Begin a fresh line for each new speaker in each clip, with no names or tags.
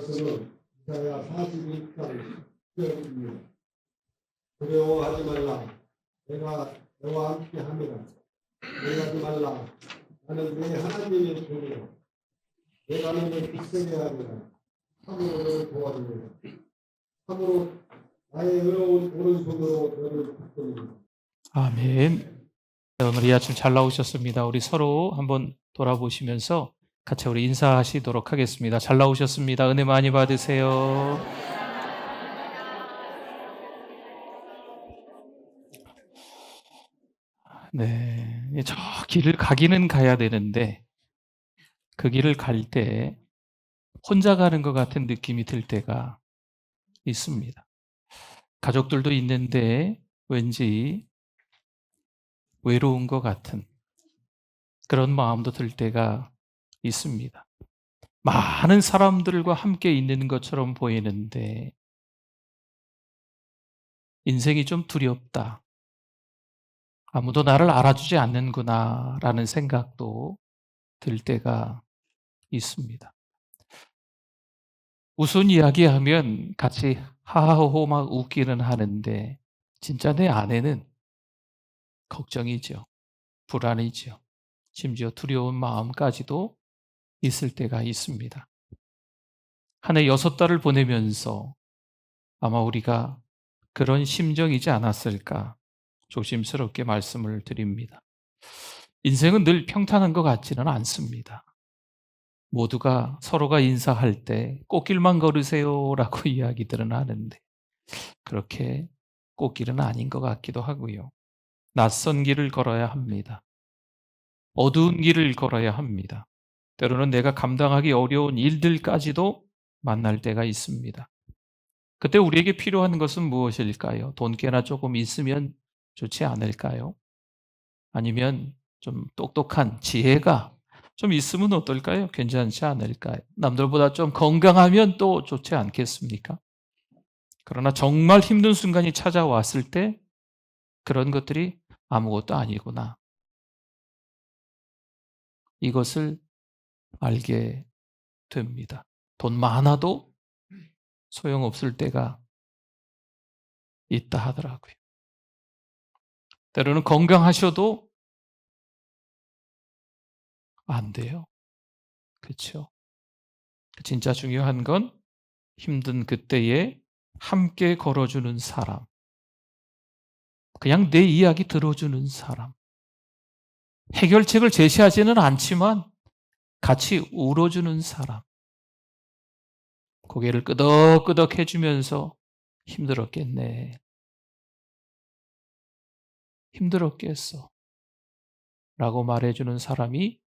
말씀은 이사야 42장 10절입니다. 두려워하지 말라. 내가 너와 함께 함이라. 놀라지 말라. 나는 내 하나님의 손이라. 내가 너를 굳세게 하리라. 참으로 너를 도와주리라. 참으로 나의 의로운 오른손으로 너를 붙들리라.
아멘. 오늘 이 아침 잘 나오셨습니다. 우리 서로 한번 돌아보시면서 같이 우리 인사하시도록 하겠습니다. 잘 나오셨습니다. 은혜 많이 받으세요. 네, 저 길을 가기는 가야 되는데 그 길을 갈 때 혼자 가는 것 같은 느낌이 들 때가 있습니다. 가족들도 있는데 왠지 외로운 것 같은 그런 마음도 들 때가 있습니다. 많은 사람들과 함께 있는 것처럼 보이는데 인생이 좀 두렵다. 아무도 나를 알아주지 않는구나 라는 생각도 들 때가 있습니다. 우스운 이야기하면 같이 하하호호 막 웃기는 하는데 진짜 내 안에는 걱정이죠. 불안이죠. 심지어 두려운 마음까지도 있을 때가 있습니다. 한 해 6달을 보내면서 아마 우리가 그런 심정이지 않았을까 조심스럽게 말씀을 드립니다. 인생은 늘 평탄한 것 같지는 않습니다. 모두가 서로가 인사할 때 꽃길만 걸으세요 라고 이야기들은 하는데 그렇게 꽃길은 아닌 것 같기도 하고요. 낯선 길을 걸어야 합니다. 어두운 길을 걸어야 합니다. 때로는 내가 감당하기 어려운 일들까지도 만날 때가 있습니다. 그때 우리에게 필요한 것은 무엇일까요? 돈 꽤나 조금 있으면 좋지 않을까요? 아니면 좀 똑똑한 지혜가 좀 있으면 어떨까요? 괜찮지 않을까요? 남들보다 좀 건강하면 또 좋지 않겠습니까? 그러나 정말 힘든 순간이 찾아왔을 때 그런 것들이 아무것도 아니구나. 이것을 알게 됩니다. 돈 많아도 소용없을 때가 있다 하더라고요. 때로는 건강하셔도 안 돼요. 그렇죠? 진짜 중요한 건 힘든 그때에 함께 걸어주는 사람. 그냥 내 이야기 들어주는 사람. 해결책을 제시하지는 않지만 같이 울어주는 사람. 고개를 끄덕끄덕 해주면서 힘들었겠네. 힘들었겠어. 라고 말해주는 사람이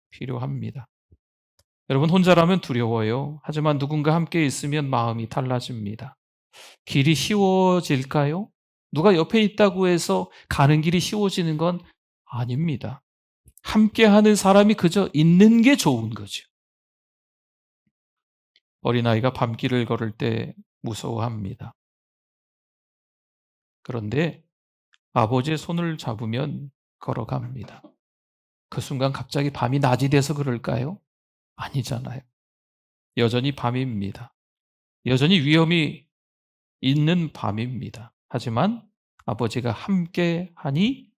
필요합니다. 여러분 혼자라면 두려워요. 하지만 누군가 함께 있으면 마음이 달라집니다. 길이 쉬워질까요? 누가 옆에 있다고 해서 가는 길이 쉬워지는 건 아닙니다. 함께하는 사람이 그저 있는 게 좋은 거죠. 어린아이가 밤길을 걸을 때 무서워합니다. 그런데 아버지의 손을 잡으면 걸어갑니다. 그 순간 갑자기 밤이 낮이 돼서 그럴까요? 아니잖아요. 여전히 밤입니다. 여전히 위험이 있는 밤입니다. 하지만 아버지가 함께 하니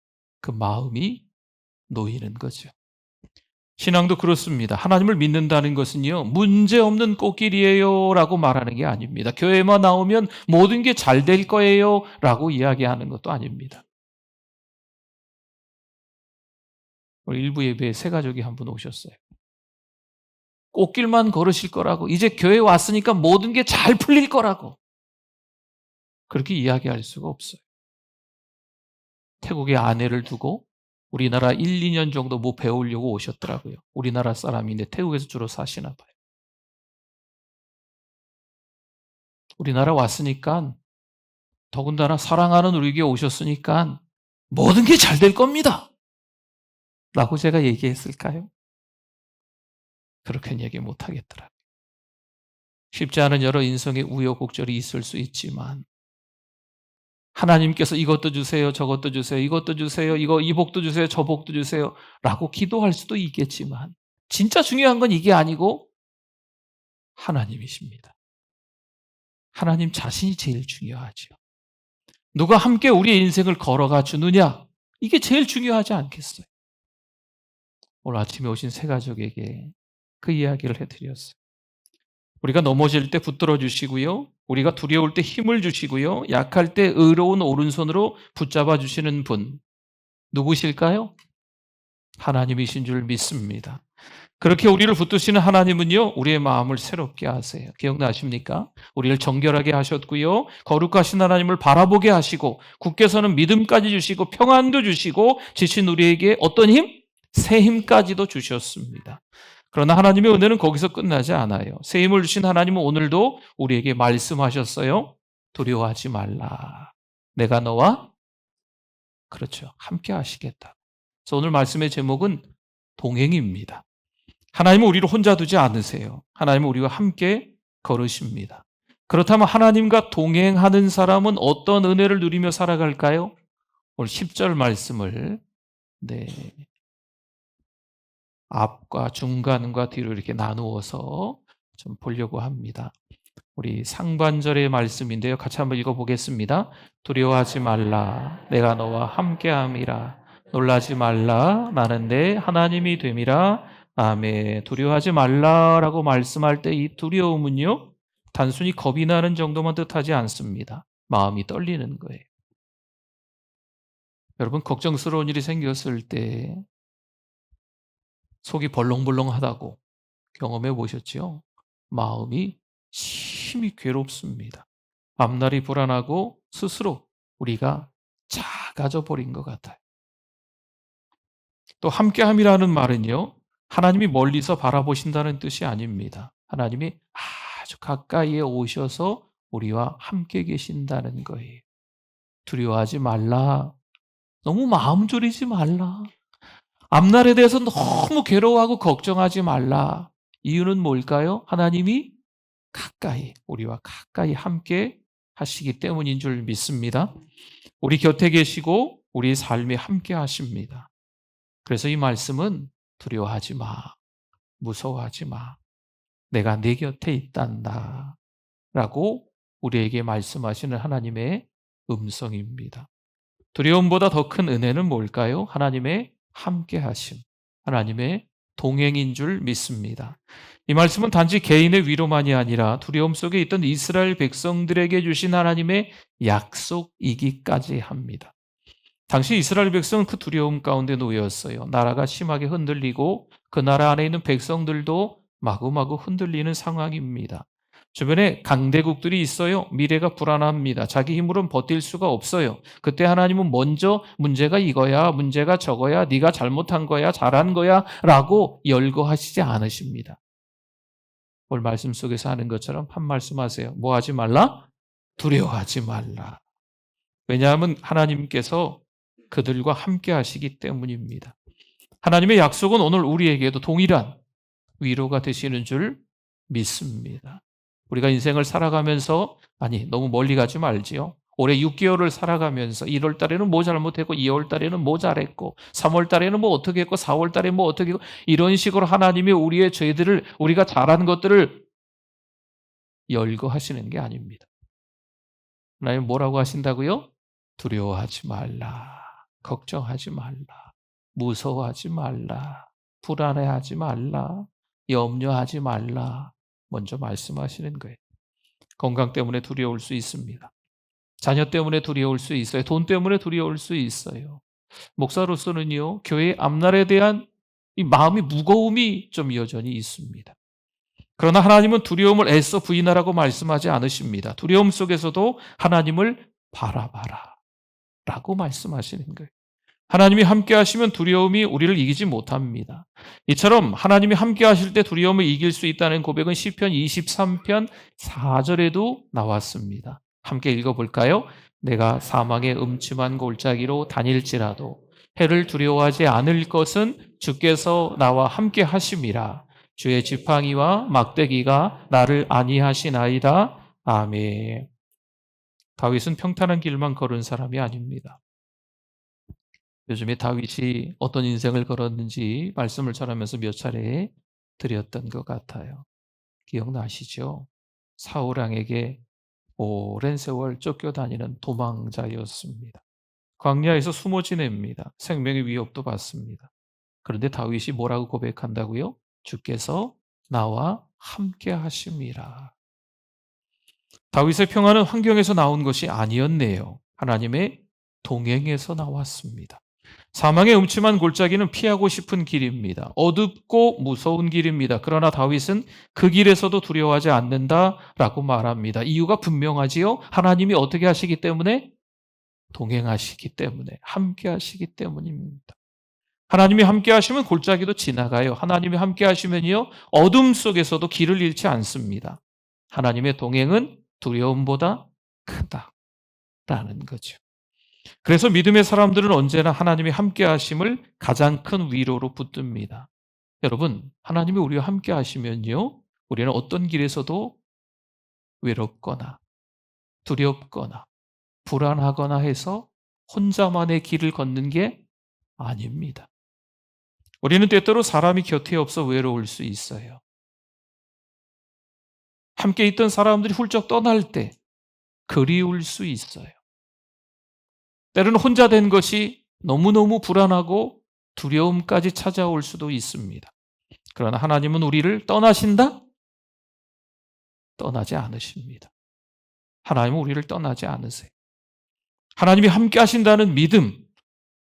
그 마음이 놓이는 거죠. 신앙도 그렇습니다. 하나님을 믿는다는 것은요, 문제없는 꽃길이에요 라고 말하는 게 아닙니다. 교회만 나오면 모든 게 잘 될 거예요 라고 이야기하는 것도 아닙니다. 우리 일부 예배에 새 가족이 한 분 오셨어요. 꽃길만 걸으실 거라고, 이제 교회 왔으니까 모든 게 잘 풀릴 거라고 그렇게 이야기할 수가 없어요. 태국에 아내를 두고 우리나라 1, 2년 정도 뭐 배우려고 오셨더라고요. 우리나라 사람인데 태국에서 주로 사시나 봐요. 우리나라 왔으니까 더군다나 사랑하는 우리에게 오셨으니까 모든 게 잘 될 겁니다 라고 제가 얘기했을까요? 그렇게는 얘기 못하겠더라고요. 쉽지 않은 여러 인생의 우여곡절이 있을 수 있지만 하나님께서 이것도 주세요, 저것도 주세요, 이것도 주세요, 이 복도 주세요, 저 복도 주세요 라고 기도할 수도 있겠지만 진짜 중요한 건 이게 아니고 하나님이십니다. 하나님 자신이 제일 중요하죠. 누가 함께 우리의 인생을 걸어가 주느냐? 이게 제일 중요하지 않겠어요? 오늘 아침에 오신 새 가족에게 그 이야기를 해드렸어요. 우리가 넘어질 때 붙들어 주시고요. 우리가 두려울 때 힘을 주시고요. 약할 때 의로운 오른손으로 붙잡아 주시는 분. 누구실까요? 하나님이신 줄 믿습니다. 그렇게 우리를 붙드시는 하나님은요, 우리의 마음을 새롭게 하세요. 기억나십니까? 우리를 정결하게 하셨고요, 거룩하신 하나님을 바라보게 하시고, 굳게 서는 믿음까지 주시고, 평안도 주시고, 지친 우리에게 어떤 힘? 새 힘까지도 주셨습니다. 그러나 하나님의 은혜는 거기서 끝나지 않아요. 새 힘을 주신 하나님은 오늘도 우리에게 말씀하셨어요. 두려워하지 말라. 내가 너와 그렇죠. 함께 하시겠다. 그래서 오늘 말씀의 제목은 동행입니다. 하나님은 우리를 혼자 두지 않으세요. 하나님은 우리와 함께 걸으십니다. 그렇다면 하나님과 동행하는 사람은 어떤 은혜를 누리며 살아갈까요? 오늘 10절 말씀을 앞과 중간과 뒤로 이렇게 나누어서 좀 보려고 합니다. 우리 상반절의 말씀인데요. 같이 한번 읽어보겠습니다. 두려워하지 말라. 내가 너와 함께함이라. 놀라지 말라. 나는 내 하나님이 됨이라. 아멘. 두려워하지 말라라고 말씀할 때 이 두려움은요, 단순히 겁이 나는 정도만 뜻하지 않습니다. 마음이 떨리는 거예요. 여러분, 걱정스러운 일이 생겼을 때 속이 벌렁벌렁하다고 경험해 보셨죠? 마음이 심히 괴롭습니다. 앞날이 불안하고 스스로 우리가 작아져 버린 것 같아요. 또 함께함이라는 말은요, 하나님이 멀리서 바라보신다는 뜻이 아닙니다. 하나님이 아주 가까이에 오셔서 우리와 함께 계신다는 거예요. 두려워하지 말라. 너무 마음 졸이지 말라. 앞날에 대해서 너무 괴로워하고 걱정하지 말라. 이유는 뭘까요? 하나님이 가까이, 우리와 가까이 함께 하시기 때문인 줄 믿습니다. 우리 곁에 계시고 우리 삶에 함께 하십니다. 그래서 이 말씀은 두려워하지 마. 무서워하지 마. 내가 네 곁에 있단다. 라고 우리에게 말씀하시는 하나님의 음성입니다. 두려움보다 더 큰 은혜는 뭘까요? 하나님의 함께 하심. 하나님의 동행인 줄 믿습니다. 이 말씀은 단지 개인의 위로만이 아니라 두려움 속에 있던 이스라엘 백성들에게 주신 하나님의 약속이기까지 합니다. 당시 이스라엘 백성은 그 두려움 가운데 놓였어요. 나라가 심하게 흔들리고 그 나라 안에 있는 백성들도 마구마구 흔들리는 상황입니다. 주변에 강대국들이 있어요. 미래가 불안합니다. 자기 힘으로는 버틸 수가 없어요. 그때 하나님은 먼저 문제가 이거야, 문제가 저거야, 네가 잘못한 거야, 잘한 거야 라고 열거하시지 않으십니다. 오늘 말씀 속에서 하는 것처럼 한 말씀 하세요. 뭐 하지 말라? 두려워하지 말라. 왜냐하면 하나님께서 그들과 함께 하시기 때문입니다. 하나님의 약속은 오늘 우리에게도 동일한 위로가 되시는 줄 믿습니다. 우리가 인생을 살아가면서 너무 멀리 가지 말지요. 올해 6개월을 살아가면서 1월 달에는 뭐 잘못했고 2월 달에는 뭐 잘했고 3월 달에는 뭐 어떻게 했고 4월 달에 뭐 어떻게 했고 이런 식으로 하나님이 우리의 죄들을 우리가 잘한 것들을 열거하시는 게 아닙니다. 하나님 뭐라고 하신다고요? 두려워하지 말라. 걱정하지 말라. 무서워하지 말라. 불안해하지 말라. 염려하지 말라. 먼저 말씀하시는 거예요. 건강 때문에 두려울 수 있습니다. 자녀 때문에 두려울 수 있어요. 돈 때문에 두려울 수 있어요. 목사로서는요, 교회 앞날에 대한 이 마음의 무거움이 좀 여전히 있습니다. 그러나 하나님은 두려움을 애써 부인하라고 말씀하지 않으십니다. 두려움 속에서도 하나님을 바라봐라 라고 말씀하시는 거예요. 하나님이 함께 하시면 두려움이 우리를 이기지 못합니다. 이처럼 하나님이 함께 하실 때 두려움을 이길 수 있다는 고백은 시편 23편 4절에도 나왔습니다. 함께 읽어볼까요? 내가 사망의 음침한 골짜기로 다닐지라도 해를 두려워하지 않을 것은 주께서 나와 함께 하심이라. 주의 지팡이와 막대기가 나를 안위하시나이다. 아멘. 다윗은 평탄한 길만 걸은 사람이 아닙니다. 요즘에 다윗이 어떤 인생을 걸었는지 말씀을 전하면서 몇 차례 드렸던 것 같아요. 기억나시죠? 사울 왕에게 오랜 세월 쫓겨다니는 도망자였습니다. 광야에서 숨어 지냅니다. 생명의 위협도 받습니다. 그런데 다윗이 뭐라고 고백한다고요? 주께서 나와 함께 하심이라. 다윗의 평화는 환경에서 나온 것이 아니었네요. 하나님의 동행에서 나왔습니다. 사망의 음침한 골짜기는 피하고 싶은 길입니다. 어둡고 무서운 길입니다. 그러나 다윗은 그 길에서도 두려워하지 않는다라고 말합니다. 이유가 분명하지요. 하나님이 어떻게 하시기 때문에? 동행하시기 때문에, 함께 하시기 때문입니다. 하나님이 함께 하시면 골짜기도 지나가요. 하나님이 함께 하시면요, 어둠 속에서도 길을 잃지 않습니다. 하나님의 동행은 두려움보다 크다라는 거죠. 그래서 믿음의 사람들은 언제나 하나님이 함께 하심을 가장 큰 위로로 붙듭니다. 여러분, 하나님이 우리와 함께 하시면요, 우리는 어떤 길에서도 외롭거나 두렵거나 불안하거나 해서 혼자만의 길을 걷는 게 아닙니다. 우리는 때때로 사람이 곁에 없어 외로울 수 있어요. 함께 있던 사람들이 훌쩍 떠날 때 그리울 수 있어요. 때로는 혼자 된 것이 너무너무 불안하고 두려움까지 찾아올 수도 있습니다. 그러나 하나님은 우리를 떠나신다? 떠나지 않으십니다. 하나님은 우리를 떠나지 않으세요. 하나님이 함께 하신다는 믿음,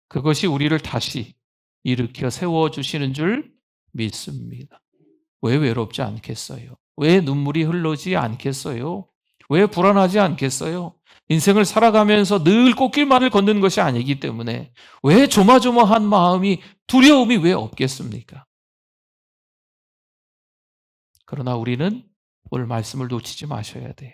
그것이 우리를 다시 일으켜 세워주시는 줄 믿습니다. 왜 외롭지 않겠어요? 왜 눈물이 흘러지 않겠어요? 왜 불안하지 않겠어요? 인생을 살아가면서 늘 꽃길만을 걷는 것이 아니기 때문에 왜 조마조마한 마음이, 두려움이 왜 없겠습니까? 그러나 우리는 오늘 말씀을 놓치지 마셔야 돼요.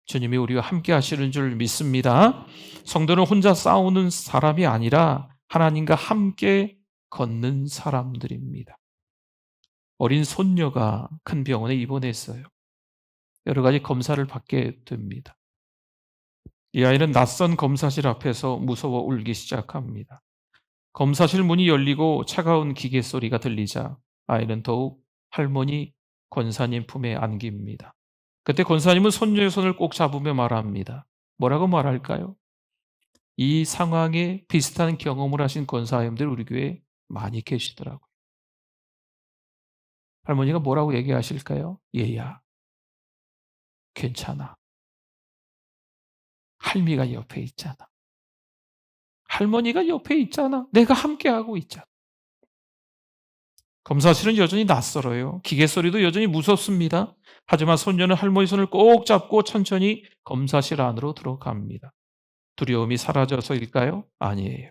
주님이 우리와 함께 하시는 줄 믿습니다. 성도는 혼자 싸우는 사람이 아니라 하나님과 함께 걷는 사람들입니다. 어린 손녀가 큰 병원에 입원했어요. 여러 가지 검사를 받게 됩니다. 이 아이는 낯선 검사실 앞에서 무서워 울기 시작합니다. 검사실 문이 열리고 차가운 기계 소리가 들리자 아이는 더욱 할머니 권사님 품에 안깁니다. 그때 권사님은 손녀의 손을 꼭 잡으며 말합니다. 뭐라고 말할까요? 이 상황에 비슷한 경험을 하신 권사님들 우리 교회에 많이 계시더라고요. 할머니가 뭐라고 얘기하실까요? 얘야, 괜찮아. 할미가 옆에 있잖아. 할머니가 옆에 있잖아. 내가 함께하고 있잖아. 검사실은 여전히 낯설어요. 기계 소리도 여전히 무섭습니다. 하지만 손녀는 할머니 손을 꼭 잡고 천천히 검사실 안으로 들어갑니다. 두려움이 사라져서일까요? 아니에요.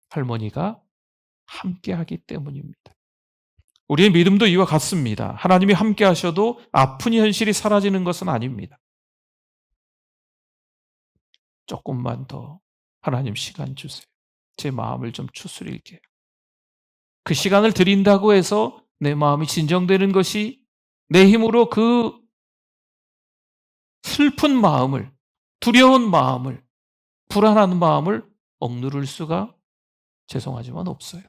할머니가 함께하기 때문입니다. 우리의 믿음도 이와 같습니다. 하나님이 함께 하셔도 아픈 현실이 사라지는 것은 아닙니다. 조금만 더 하나님 시간 주세요. 제 마음을 좀 추스릴게요. 그 시간을 드린다고 해서 내 마음이 진정되는 것이, 내 힘으로 그 슬픈 마음을, 두려운 마음을, 불안한 마음을 억누를 수가 죄송하지만 없어요.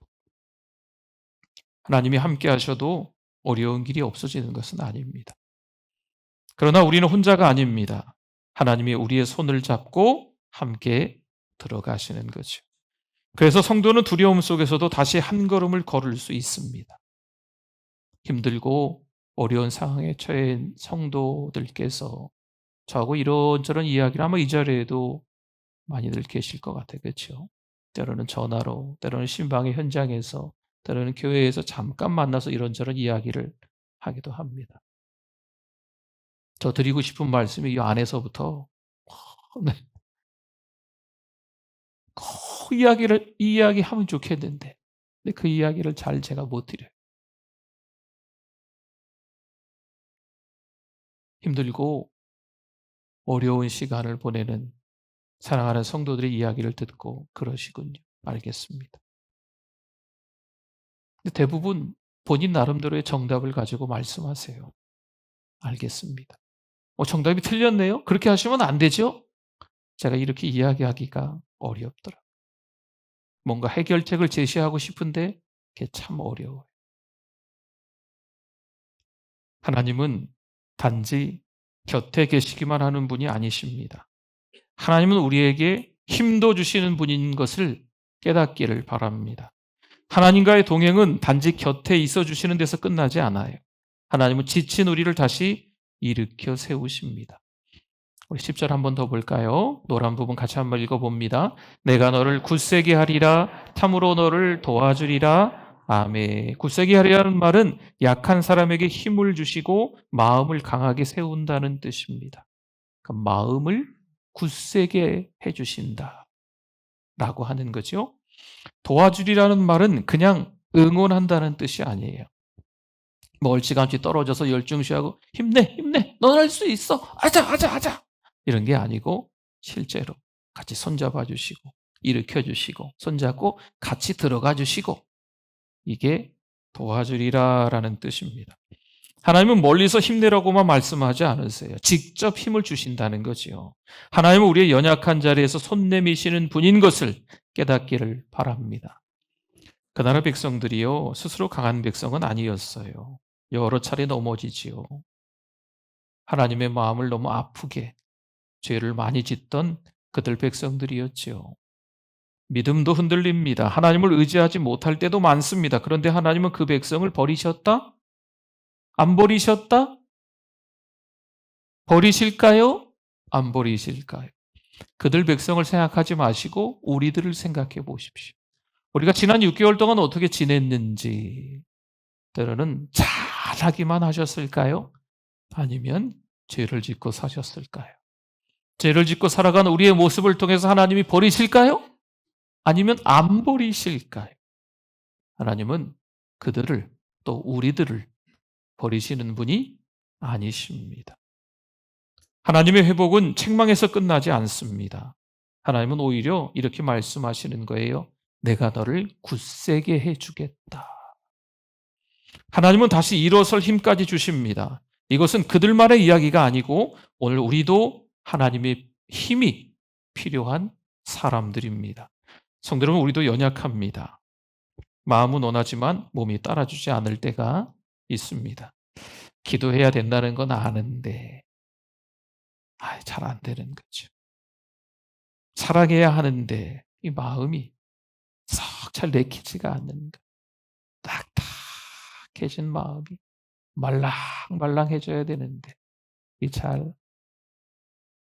하나님이 함께 하셔도 어려운 길이 없어지는 것은 아닙니다. 그러나 우리는 혼자가 아닙니다. 하나님이 우리의 손을 잡고 함께 들어가시는 거죠. 그래서 성도는 두려움 속에서도 다시 한 걸음을 걸을 수 있습니다. 힘들고 어려운 상황에 처한 성도들께서 저하고 이런저런 이야기를 아마 이 자리에도 많이들 계실 것 같아요. 그렇죠? 때로는 전화로, 때로는 신방의 현장에서, 때로는 교회에서 잠깐 만나서 이런저런 이야기를 하기도 합니다. 저 드리고 싶은 말씀이 이 안에서부터 네. 그 이야기하면 좋겠는데, 근데 그 이야기를 잘 제가 못 드려요. 힘들고 어려운 시간을 보내는 사랑하는 성도들의 이야기를 듣고 그러시군요. 알겠습니다. 근데 대부분 본인 나름대로의 정답을 가지고 말씀하세요. 알겠습니다. 정답이 틀렸네요? 그렇게 하시면 안 되죠? 제가 이렇게 이야기하기가 어렵더라. 뭔가 해결책을 제시하고 싶은데 그게 참 어려워요. 하나님은 단지 곁에 계시기만 하는 분이 아니십니다. 하나님은 우리에게 힘도 주시는 분인 것을 깨닫기를 바랍니다. 하나님과의 동행은 단지 곁에 있어 주시는 데서 끝나지 않아요. 하나님은 지친 우리를 다시 일으켜 세우십니다. 우리 10절 한 번 더 볼까요? 노란 부분 같이 한번 읽어봅니다. 내가 너를 굳세게 하리라, 참으로 너를 도와주리라. 아멘. 굳세게 하리라는 말은 약한 사람에게 힘을 주시고 마음을 강하게 세운다는 뜻입니다. 그 마음을 굳세게 해주신다 라고 하는 거죠. 도와주리라는 말은 그냥 응원한다는 뜻이 아니에요. 멀찌감치 떨어져서 열중시하고 힘내 넌 할 수 있어 하자 이런 게 아니고 실제로 같이 손잡아 주시고 일으켜 주시고 손잡고 같이 들어가 주시고 이게 도와주리라라는 뜻입니다. 하나님은 멀리서 힘내라고만 말씀하지 않으세요. 직접 힘을 주신다는 거지요. 하나님은 우리의 연약한 자리에서 손 내미시는 분인 것을 깨닫기를 바랍니다. 그 나라 백성들이요, 스스로 강한 백성은 아니었어요. 여러 차례 넘어지지요. 하나님의 마음을 너무 아프게 죄를 많이 짓던 그들 백성들이었지요. 믿음도 흔들립니다. 하나님을 의지하지 못할 때도 많습니다. 그런데 하나님은 그 백성을 버리셨다? 안 버리셨다? 버리실까요? 안 버리실까요? 그들 백성을 생각하지 마시고 우리들을 생각해 보십시오. 우리가 지난 6개월 동안 어떻게 지냈는지, 때로는 잘하기만 하셨을까요? 아니면 죄를 짓고 사셨을까요? 죄를 짓고 살아가는 우리의 모습을 통해서 하나님이 버리실까요? 아니면 안 버리실까요? 하나님은 그들을 또 우리들을 버리시는 분이 아니십니다. 하나님의 회복은 책망에서 끝나지 않습니다. 하나님은 오히려 이렇게 말씀하시는 거예요. 내가 너를 굳세게 해주겠다. 하나님은 다시 일어설 힘까지 주십니다. 이것은 그들만의 이야기가 아니고 오늘 우리도 하나님의 힘이 필요한 사람들입니다. 성도 여러분, 우리도 연약합니다. 마음은 원하지만 몸이 따라주지 않을 때가 있습니다. 기도해야 된다는 건 아는데 잘 안 되는 거죠. 사랑해야 하는데 이 마음이 썩 잘 내키지가 않는 거. 딱딱해진 마음이 말랑말랑해져야 되는데 이 잘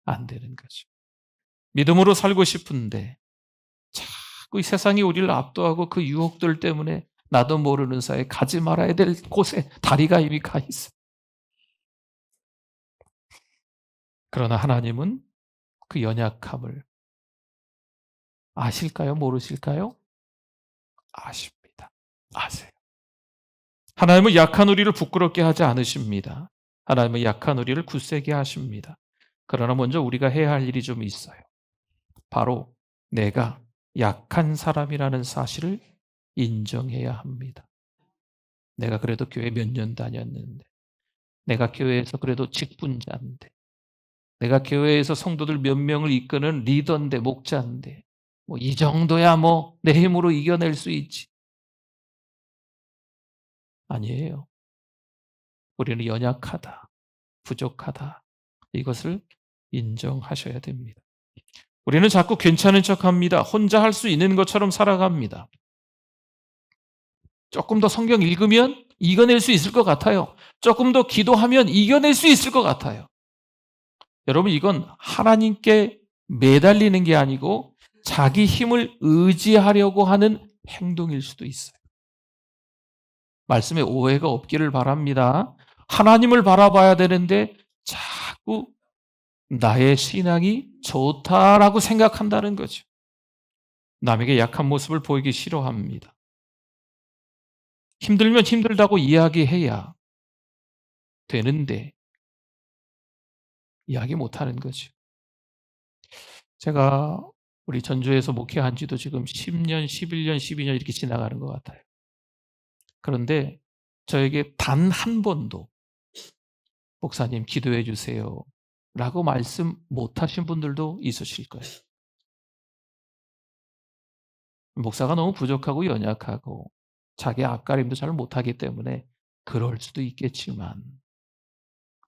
안 되는 거죠. 믿음으로 살고 싶은데 자꾸 이 세상이 우리를 압도하고 그 유혹들 때문에 나도 모르는 사이에 가지 말아야 될 곳에 다리가 이미 가 있어. 그러나 하나님은 그 연약함을 아실까요? 모르실까요? 아십니다. 아세요. 하나님은 약한 우리를 부끄럽게 하지 않으십니다. 하나님은 약한 우리를 굳세게 하십니다. 그러나 먼저 우리가 해야 할 일이 좀 있어요. 바로 내가 약한 사람이라는 사실을 인정해야 합니다. 내가 그래도 교회 몇 년 다녔는데, 내가 교회에서 그래도 직분자인데, 내가 교회에서 성도들 몇 명을 이끄는 리더인데, 목자인데, 이 정도야 내 힘으로 이겨낼 수 있지. 아니에요. 우리는 연약하다, 부족하다. 이것을 인정하셔야 됩니다. 우리는 자꾸 괜찮은 척합니다. 혼자 할 수 있는 것처럼 살아갑니다. 조금 더 성경 읽으면 이겨낼 수 있을 것 같아요. 조금 더 기도하면 이겨낼 수 있을 것 같아요. 여러분, 이건 하나님께 매달리는 게 아니고 자기 힘을 의지하려고 하는 행동일 수도 있어요. 말씀에 오해가 없기를 바랍니다. 하나님을 바라봐야 되는데 자꾸 나의 신앙이 좋다라고 생각한다는 거죠. 남에게 약한 모습을 보이기 싫어합니다. 힘들면 힘들다고 이야기해야 되는데 이야기 못하는 거죠. 제가 우리 전주에서 목회한 지도 지금 10년, 11년, 12년 이렇게 지나가는 것 같아요. 그런데 저에게 단 한 번도 목사님 기도해 주세요 라고 말씀 못하신 분들도 있으실 거예요. 목사가 너무 부족하고 연약하고 자기 앞가림도 잘 못하기 때문에 그럴 수도 있겠지만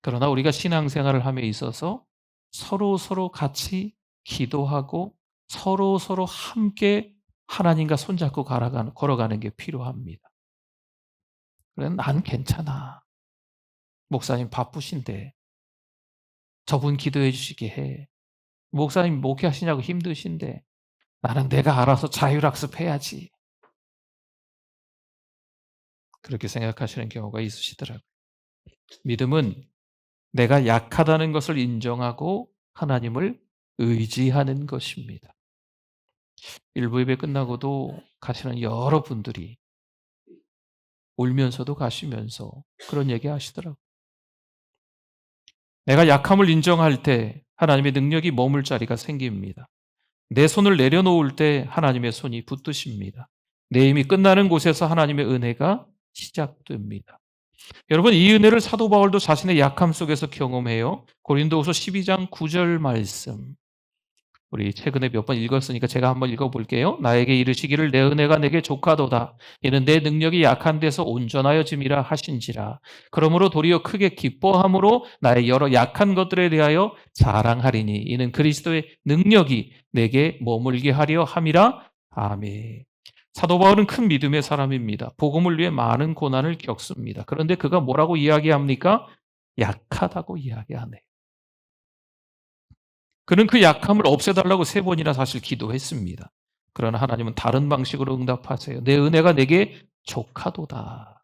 그러나 우리가 신앙생활을 함에 있어서 서로 같이 기도하고 서로 함께 하나님과 손잡고 걸어가는 게 필요합니다. 그래, 난 괜찮아. 목사님 바쁘신데 저분 기도해 주시게 해. 목사님 목회하시냐고 힘드신데 나는 내가 알아서 자율학습해야지. 그렇게 생각하시는 경우가 있으시더라고요. 믿음은 내가 약하다는 것을 인정하고 하나님을 의지하는 것입니다. 일부 예배 끝나고도 가시는 여러분들이 울면서도 가시면서 그런 얘기 하시더라고요. 내가 약함을 인정할 때 하나님의 능력이 머물 자리가 생깁니다. 내 손을 내려놓을 때 하나님의 손이 붙드십니다. 내 힘이 끝나는 곳에서 하나님의 은혜가 시작됩니다. 여러분, 이 은혜를 사도 바울도 자신의 약함 속에서 경험해요. 고린도후서 12장 9절 말씀. 우리 최근에 몇 번 읽었으니까 제가 한번 읽어볼게요. 나에게 이르시기를 내 은혜가 내게 족하도다. 이는 내 능력이 약한 데서 온전하여짐이라 하신지라. 그러므로 도리어 크게 기뻐함으로 나의 여러 약한 것들에 대하여 자랑하리니 이는 그리스도의 능력이 내게 머물게 하려 함이라. 아멘. 사도 바울은 큰 믿음의 사람입니다. 복음을 위해 많은 고난을 겪습니다. 그런데 그가 뭐라고 이야기합니까? 약하다고 이야기하네요. 그는 그 약함을 없애달라고 3번이나 사실 기도했습니다. 그러나 하나님은 다른 방식으로 응답하세요. 내 은혜가 내게 족하도다.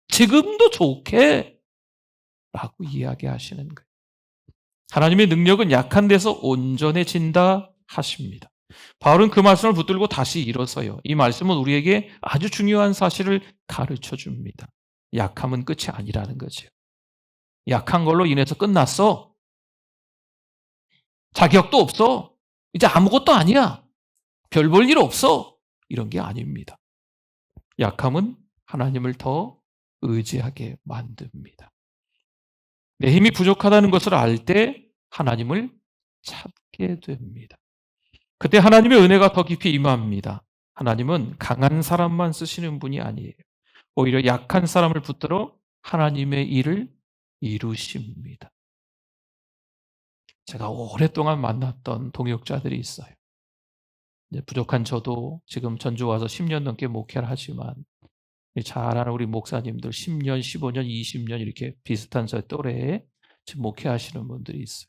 지금도 좋게 라고 이야기하시는 거예요. 하나님의 능력은 약한 데서 온전해진다 하십니다. 바울은 그 말씀을 붙들고 다시 일어서요. 이 말씀은 우리에게 아주 중요한 사실을 가르쳐 줍니다. 약함은 끝이 아니라는 거죠. 약한 걸로 인해서 끝났어. 자격도 없어. 이제 아무것도 아니야. 별 볼 일 없어. 이런 게 아닙니다. 약함은 하나님을 더 의지하게 만듭니다. 내 힘이 부족하다는 것을 알 때 하나님을 찾게 됩니다. 그때 하나님의 은혜가 더 깊이 임합니다. 하나님은 강한 사람만 쓰시는 분이 아니에요. 오히려 약한 사람을 붙들어 하나님의 일을 이루십니다. 제가 오랫동안 만났던 동역자들이 있어요. 부족한 저도 지금 전주 와서 10년 넘게 목회를 하지만 잘 아는 우리 목사님들 10년, 15년, 20년 이렇게 비슷한 저 또래에 지금 목회하시는 분들이 있어요.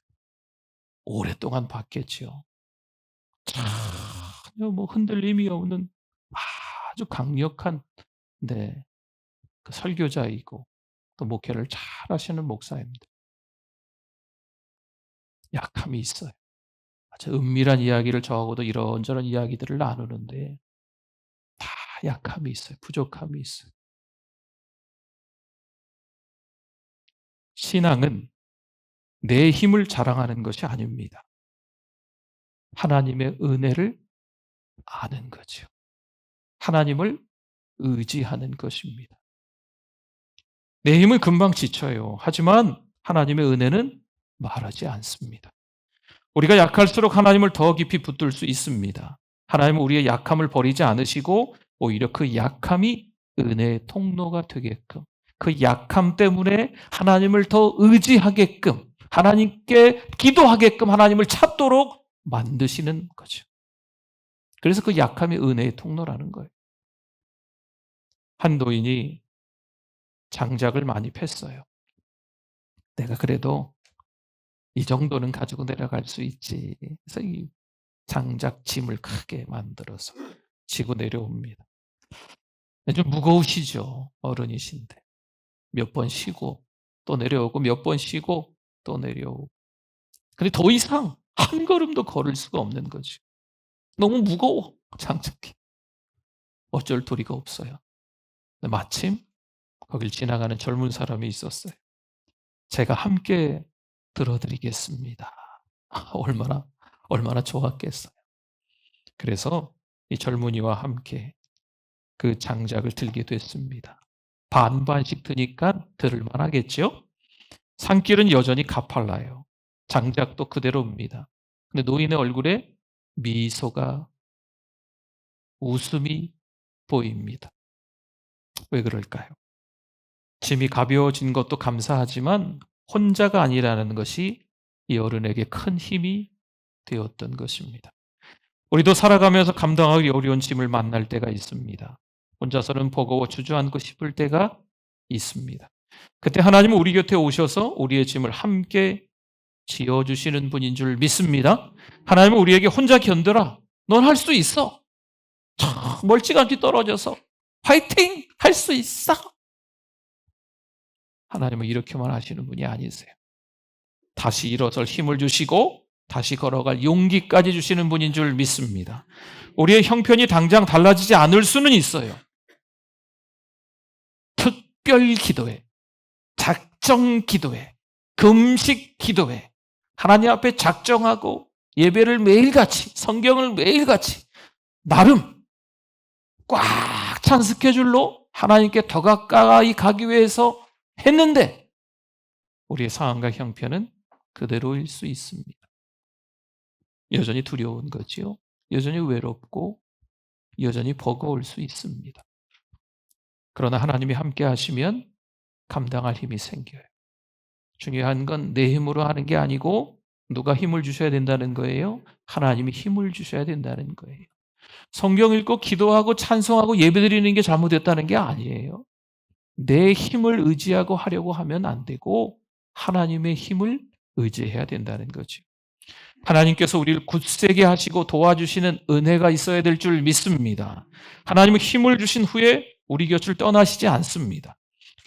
오랫동안 봤겠죠. 전혀 뭐 흔들림이 없는 아주 강력한 그 설교자이고 또 목회를 잘 하시는 목사입니다. 약함이 있어요. 아주 은밀한 이야기를 저하고도 이런저런 이야기들을 나누는데 다 약함이 있어요. 부족함이 있어요. 신앙은 내 힘을 자랑하는 것이 아닙니다. 하나님의 은혜를 아는 거죠. 하나님을 의지하는 것입니다. 내 힘은 금방 지쳐요. 하지만 하나님의 은혜는 말하지 않습니다. 우리가 약할수록 하나님을 더 깊이 붙들 수 있습니다. 하나님은 우리의 약함을 버리지 않으시고 오히려 그 약함이 은혜의 통로가 되게끔, 그 약함 때문에 하나님을 더 의지하게끔, 하나님께 기도하게끔 하나님을 찾도록 만드시는 거죠. 그래서 그 약함이 은혜의 통로라는 거예요. 한 노인이 장작을 많이 팼어요. 내가 그래도 이 정도는 가지고 내려갈 수 있지. 그래서 이 장작 짐을 크게 만들어서 지고 내려옵니다. 좀 무거우시죠. 어른이신데. 몇 번 쉬고 또 내려오고 몇 번 쉬고 또 내려오고. 근데 더 이상 한 걸음도 걸을 수가 없는 거죠. 너무 무거워, 장작이. 어쩔 도리가 없어요. 마침 거길 지나가는 젊은 사람이 있었어요. 제가 함께 들어드리겠습니다. 얼마나 좋았겠어요. 그래서 이 젊은이와 함께 그 장작을 들게 됐습니다. 반반씩 드니까 들을만 하겠죠? 산길은 여전히 가팔라요. 장작도 그대로입니다. 근데 노인의 얼굴에 미소가, 웃음이 보입니다. 왜 그럴까요? 짐이 가벼워진 것도 감사하지만 혼자가 아니라는 것이 이 어른에게 큰 힘이 되었던 것입니다. 우리도 살아가면서 감당하기 어려운 짐을 만날 때가 있습니다. 혼자서는 버거워 주저앉고 싶을 때가 있습니다. 그때 하나님은 우리 곁에 오셔서 우리의 짐을 함께 지어주시는 분인 줄 믿습니다. 하나님은 우리에게 혼자 견뎌라. 넌 할 수 있어. 멀찌감치 떨어져서 화이팅! 할 수 있어. 하나님은 이렇게만 하시는 분이 아니세요. 다시 일어설 힘을 주시고 다시 걸어갈 용기까지 주시는 분인 줄 믿습니다. 우리의 형편이 당장 달라지지 않을 수는 있어요. 특별 기도회, 작정 기도회, 금식 기도회, 하나님 앞에 작정하고 예배를 매일같이, 성경을 매일같이 나름 꽉 찬 스케줄로 하나님께 더 가까이 가기 위해서 했는데 우리의 상황과 형편은 그대로일 수 있습니다. 여전히 두려운 거지요. 여전히 외롭고 여전히 버거울 수 있습니다. 그러나 하나님이 함께 하시면 감당할 힘이 생겨요. 중요한 건 내 힘으로 하는 게 아니고 누가 힘을 주셔야 된다는 거예요? 하나님이 힘을 주셔야 된다는 거예요. 성경 읽고 기도하고 찬송하고 예배드리는 게 잘못됐다는 게 아니에요. 내 힘을 의지하고 하려고 하면 안 되고 하나님의 힘을 의지해야 된다는 거죠. 하나님께서 우리를 굳세게 하시고 도와주시는 은혜가 있어야 될 줄 믿습니다. 하나님은 힘을 주신 후에 우리 곁을 떠나시지 않습니다.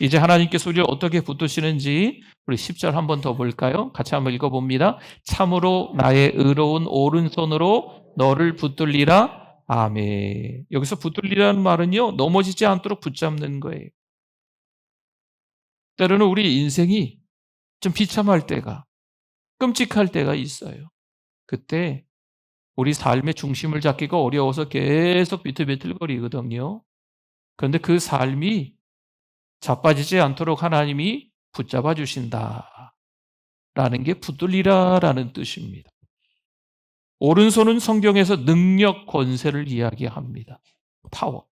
이제 하나님께서 우리를 어떻게 붙드시는지 우리 10절 한 번 더 볼까요? 같이 한번 읽어봅니다. 참으로 나의 의로운 오른손으로 너를 붙들리라. 아멘. 여기서 붙들리라는 말은요, 넘어지지 않도록 붙잡는 거예요. 때로는 우리 인생이 좀 비참할 때가, 끔찍할 때가 있어요. 그때 우리 삶의 중심을 잡기가 어려워서 계속 비틀비틀거리거든요. 그런데 그 삶이 자빠지지 않도록 하나님이 붙잡아 주신다 라는 게 붙들리라라는 뜻입니다. 오른손은 성경에서 능력, 권세를 이야기합니다. 파워,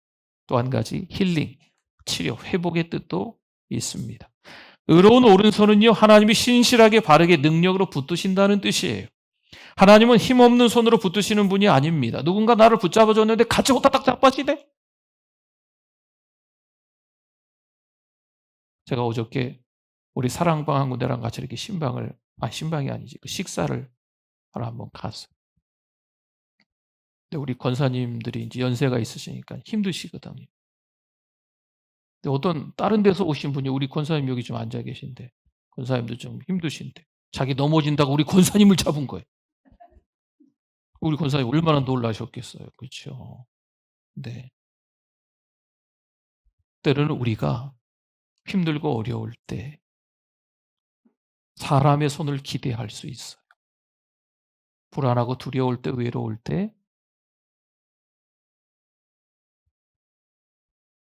또 한 가지 힐링, 치료, 회복의 뜻도 있습니다. 의로운 오른손은요, 하나님이 신실하게 바르게 능력으로 붙드신다는 뜻이에요. 하나님은 힘없는 손으로 붙드시는 분이 아닙니다. 누군가 나를 붙잡아줬는데 같이 호다닥 자빠지네? 제가 어저께 우리 사랑방 한 군데랑 같이 이렇게 신방이 아니지, 그 식사를 하러 한번 갔어요. 근데 우리 권사님들이 이제 연세가 있으시니까 힘드시거든요. 근데 어떤 다른 데서 오신 분이 우리 권사님 여기 좀 앉아 계신데, 권사님도 좀 힘드신데, 자기 넘어진다고 우리 권사님을 잡은 거예요. 우리 권사님 얼마나 놀라셨겠어요. 그렇죠? 네. 때로는 우리가 힘들고 어려울 때 사람의 손을 기대할 수 있어요. 불안하고 두려울 때, 외로울 때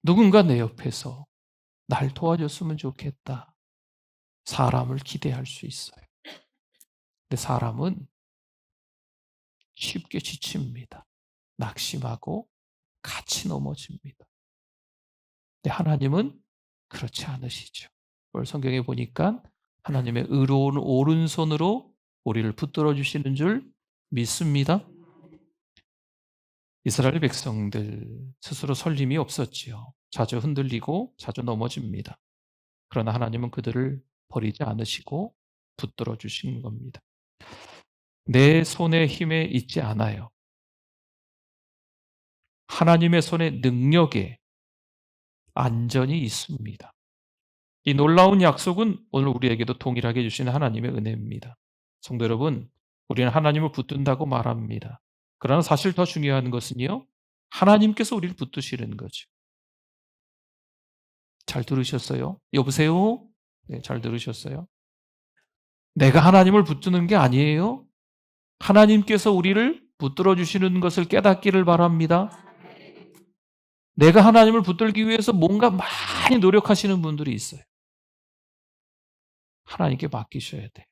누군가 내 옆에서 날 도와줬으면 좋겠다. 사람을 기대할 수 있어요. 근데 사람은 쉽게 지칩니다. 낙심하고 같이 넘어집니다. 근데 하나님은 그렇지 않으시죠. 오늘 성경에 보니까 하나님의 의로운 오른손으로 우리를 붙들어 주시는 줄 믿습니다. 이스라엘 백성들 스스로 설림이 없었지요. 자주 흔들리고 자주 넘어집니다. 그러나 하나님은 그들을 버리지 않으시고 붙들어 주신 겁니다. 내 손의 힘에 있지 않아요. 하나님의 손의 능력에 안전이 있습니다. 이 놀라운 약속은 오늘 우리에게도 동일하게 주시는 하나님의 은혜입니다. 성도 여러분, 우리는 하나님을 붙든다고 말합니다. 그러나 사실 더 중요한 것은요, 하나님께서 우리를 붙드시는 거죠. 잘 들으셨어요? 여보세요? 네, 잘 들으셨어요? 내가 하나님을 붙드는 게 아니에요. 하나님께서 우리를 붙들어 주시는 것을 깨닫기를 바랍니다. 내가 하나님을 붙들기 위해서 뭔가 많이 노력하시는 분들이 있어요. 하나님께 맡기셔야 돼요.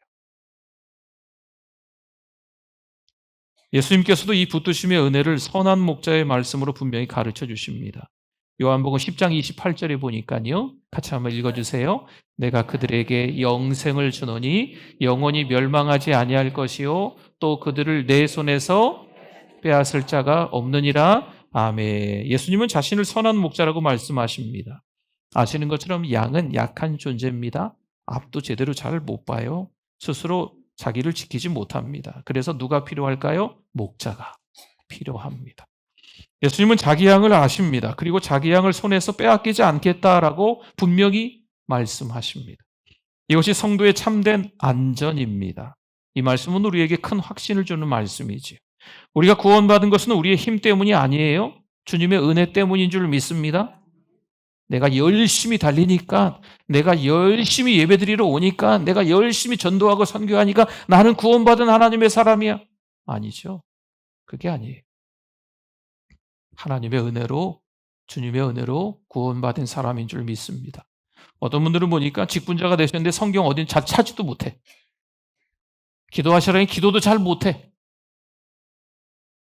예수님께서도 이 붙드심의 은혜를 선한 목자의 말씀으로 분명히 가르쳐 주십니다. 요한복음 10장 28절에 보니까요. 같이 한번 읽어주세요. 내가 그들에게 영생을 주노니 영원히 멸망하지 아니할 것이요 또 그들을 내 손에서 빼앗을 자가 없느니라. 아멘. 예수님은 자신을 선한 목자라고 말씀하십니다. 아시는 것처럼 양은 약한 존재입니다. 앞도 제대로 잘 못 봐요. 스스로 자기를 지키지 못합니다. 그래서 누가 필요할까요? 목자가 필요합니다. 예수님은 자기 양을 아십니다. 그리고 자기 양을 손에서 빼앗기지 않겠다라고 분명히 말씀하십니다. 이것이 성도의 참된 안전입니다. 이 말씀은 우리에게 큰 확신을 주는 말씀이지요. 우리가 구원받은 것은 우리의 힘 때문이 아니에요. 주님의 은혜 때문인 줄 믿습니다. 내가 열심히 달리니까, 내가 열심히 예배드리러 오니까, 내가 열심히 전도하고 선교하니까 나는 구원받은 하나님의 사람이야. 아니죠. 그게 아니에요. 하나님의 은혜로, 주님의 은혜로 구원받은 사람인 줄 믿습니다. 어떤 분들은 보니까 직분자가 되셨는데 성경 어딘 잘 찾지도 못해. 기도하시라니 기도도 잘 못해.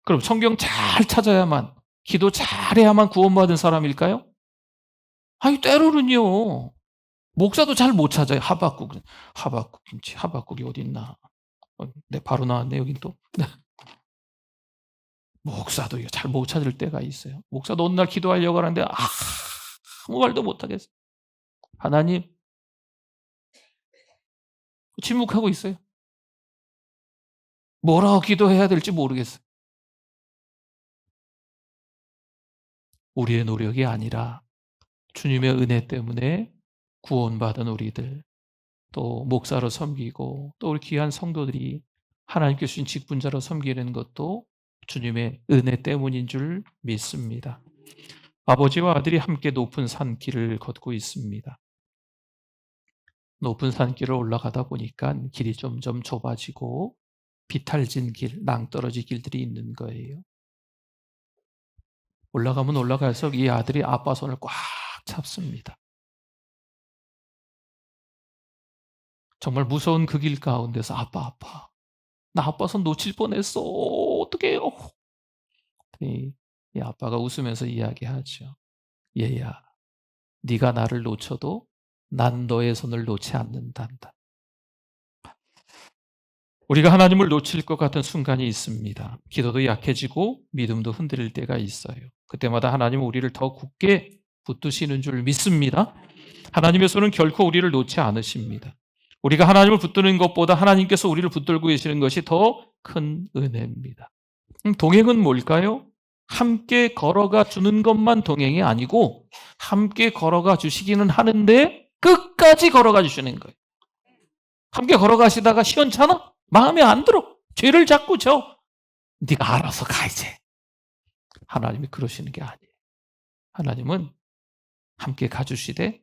그럼 성경 잘 찾아야만, 기도 잘해야만 구원받은 사람일까요? 아니, 때로는요, 목사도 잘 못 찾아요. 하박국이 어디 있나? 네, 바로 나왔네, 여긴 또. 목사도 잘 못 찾을 때가 있어요. 목사도 어느 날 기도하려고 하는데 아무 말도 못 하겠어요. 하나님, 침묵하고 있어요. 뭐라고 기도해야 될지 모르겠어요. 우리의 노력이 아니라 주님의 은혜 때문에 구원받은 우리들, 또 목사로 섬기고 또 우리 귀한 성도들이 하나님께 주신 직분자로 섬기는 것도 주님의 은혜 때문인 줄 믿습니다. 아버지와 아들이 함께 높은 산길을 걷고 있습니다. 높은 산길을 올라가다 보니까 길이 점점 좁아지고 비탈진 길, 낭떠러지 길들이 있는 거예요. 올라가면 올라갈수록 이 아들이 아빠 손을 꽉 잡습니다. 정말 무서운 그 길 가운데서 아빠, 나 아빠 손 놓칠 뻔했어. 어떡해요? 이 아빠가 웃으면서 이야기하죠. 얘야, 네가 나를 놓쳐도 난 너의 손을 놓지 않는단다. 우리가 하나님을 놓칠 것 같은 순간이 있습니다. 기도도 약해지고 믿음도 흔들릴 때가 있어요. 그때마다 하나님은 우리를 더 굳게 붙드시는 줄 믿습니다. 하나님의 손은 결코 우리를 놓지 않으십니다. 우리가 하나님을 붙드는 것보다 하나님께서 우리를 붙들고 계시는 것이 더 큰 은혜입니다. 동행은 뭘까요? 함께 걸어가 주는 것만 동행이 아니고 함께 걸어가 주시기는 하는데 끝까지 걸어가 주시는 거예요. 함께 걸어가시다가 시원찮아? 마음에 안 들어. 죄를 자꾸 져. 네가 알아서 가 이제. 하나님이 그러시는 게 아니에요. 하나님은 함께 가주시되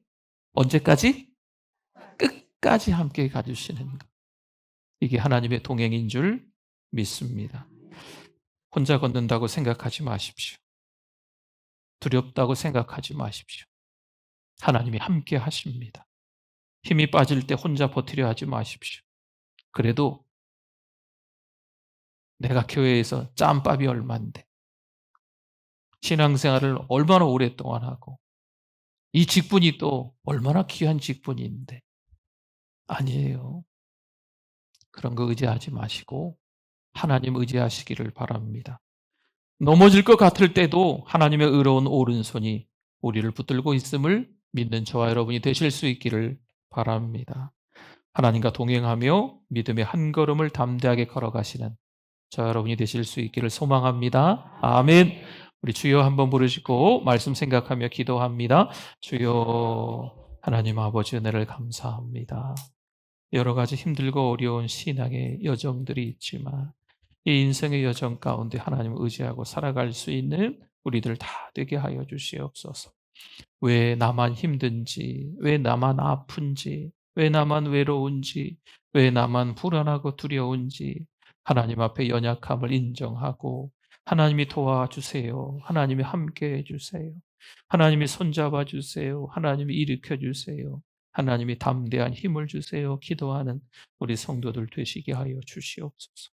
언제까지? 끝까지 함께 가주시는 것. 이게 하나님의 동행인 줄 믿습니다. 혼자 걷는다고 생각하지 마십시오. 두렵다고 생각하지 마십시오. 하나님이 함께 하십니다. 힘이 빠질 때 혼자 버티려 하지 마십시오. 그래도 내가 교회에서 짬밥이 얼만데 신앙생활을 얼마나 오랫동안 하고 이 직분이 또 얼마나 귀한 직분인데 아니에요. 그런 거 의지하지 마시고 하나님 의지하시기를 바랍니다. 넘어질 것 같을 때도 하나님의 의로운 오른손이 우리를 붙들고 있음을 믿는 저와 여러분이 되실 수 있기를 바랍니다. 하나님과 동행하며 믿음의 한 걸음을 담대하게 걸어가시는 저와 여러분이 되실 수 있기를 소망합니다. 아멘. 우리 주여 한번 부르시고 말씀 생각하며 기도합니다. 주여, 하나님 아버지 은혜를 감사합니다. 여러 가지 힘들고 어려운 신앙의 여정들이 있지만 이 인생의 여정 가운데 하나님을 의지하고 살아갈 수 있는 우리들 다 되게 하여 주시옵소서. 왜 나만 힘든지, 왜 나만 아픈지, 왜 나만 외로운지, 왜 나만 불안하고 두려운지 하나님 앞에 연약함을 인정하고 하나님이 도와주세요. 하나님이 함께해 주세요. 하나님이 손잡아 주세요. 하나님이 일으켜 주세요. 하나님이 담대한 힘을 주세요. 기도하는 우리 성도들 되시게 하여 주시옵소서.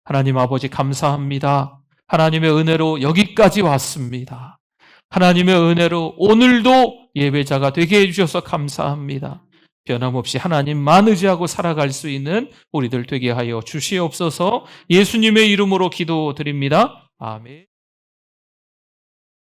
하나님 아버지 감사합니다. 하나님의 은혜로 여기까지 왔습니다. 하나님의 은혜로 오늘도 예배자가 되게 해주셔서 감사합니다. 변함없이 하나님만 의지하고 살아갈 수 있는 우리들 되게 하여 주시옵소서. 예수님의 이름으로 기도드립니다. 아멘.